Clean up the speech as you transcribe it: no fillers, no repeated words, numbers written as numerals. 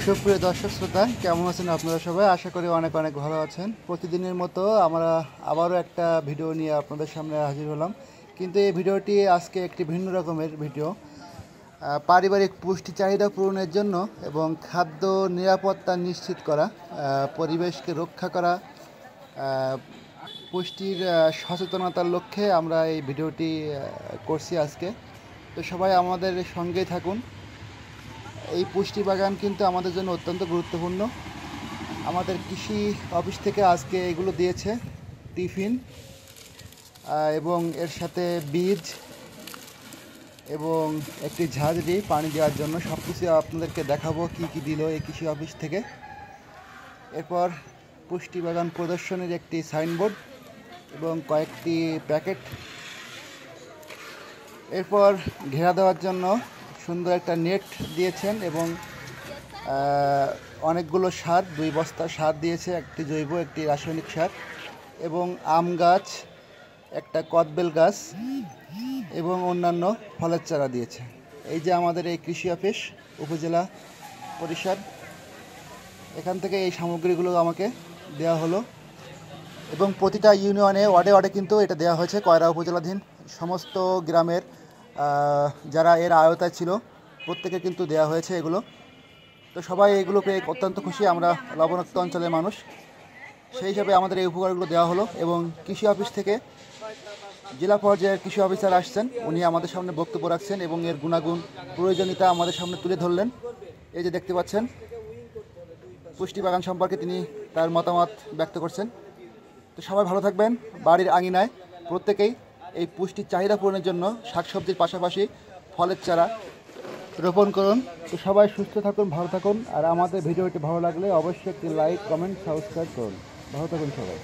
সুপ্রিয় দর্শক শ্রোতা, কেমন আছেন আপনারা সবাই? আশা করি অনেক অনেক ভালো আছেন। প্রতিদিনের মতো আমরা আবারও একটা ভিডিও নিয়ে আপনাদের সামনে হাজির হলাম, কিন্তু এই ভিডিওটি আজকে একটি ভিন্ন রকমের ভিডিও। পারিবারিক পুষ্টি চাহিদা পূরণের জন্য এবং খাদ্য নিরাপত্তা নিশ্চিত করা, পরিবেশকে রক্ষা করা, পুষ্টির সচেতনতার লক্ষ্যে আমরা এই ভিডিওটি করছি আজকে। তো সবাই আমাদের সঙ্গেই থাকুন। এই পুষ্টি বাগান কিন্তু আমাদের জন্য অত্যন্ত গুরুত্বপূর্ণ। আমাদের কৃষি অফিস থেকে আজকে এগুলো দিয়েছে, টিফিন এবং এর সাথে বীজ এবং একটি ঝাঁঝরি পানি দেওয়ার জন্য। সব কিছু আপনাদেরকে দেখাবো কি কি দিল এই কৃষি অফিস থেকে। এরপর পুষ্টি বাগান প্রদর্শনীর একটি সাইনবোর্ড এবং কয়েকটি প্যাকেট। এরপর ঘেরা দেওয়ার জন্য সুন্দর একটা নেট দিয়েছেন এবং অনেকগুলো সার, 2 বস্তা সার দিয়েছে, একটি জৈব একটি রাসায়নিক সার, এবং আম গাছ, একটা কদবেল গাছ এবং অন্যান্য ফলের চারা দিয়েছে। এই যে আমাদের এই কৃষি অফিস উপজেলা পরিষদ, এখান থেকে এই সামগ্রীগুলো আমাকে দেওয়া হলো এবং প্রতিটা ইউনিয়নে ওয়ার্ডে ওয়ার্ডে কিন্তু এটা দেওয়া হয়েছে। কয়রা উপজেলাধীন সমস্ত গ্রামের যারা এর আওতায় ছিল প্রত্যেকে কিন্তু দেওয়া হয়েছে এগুলো। তো সবাই এগুলো পেয়ে অত্যন্ত খুশি। আমরা লবণাক্ত অঞ্চলের মানুষ, সেই হিসাবে আমাদের এই উপকারগুলো দেওয়া হলো। এবং কৃষি অফিস থেকে জেলা পর্যায়ের কৃষি অফিসার আসছেন, উনি আমাদের সামনে বক্তব্য রাখছেন এবং এর গুণাগুণ প্রয়োজনীয়তা আমাদের সামনে তুলে ধরলেন। এই যে দেখতে পাচ্ছেন, পুষ্টি বাগান সম্পর্কে তিনি তার মতামত ব্যক্ত করছেন। তো সবাই ভালো থাকবেন। বাড়ির আঙিনায় প্রত্যেকেই এই পুষ্টির চাহিদা পূরণের জন্য শাকসবজির পাশাপাশি ফলের চারা রোপণ করুন। তো সবাই সুস্থ থাকুন, ভালো থাকুন। আর আমাদের ভিডিওটি ভালো লাগলে অবশ্যই একটি লাইক, কমেন্ট, সাবস্ক্রাইব করুন। ভালো থাকুন সবাই।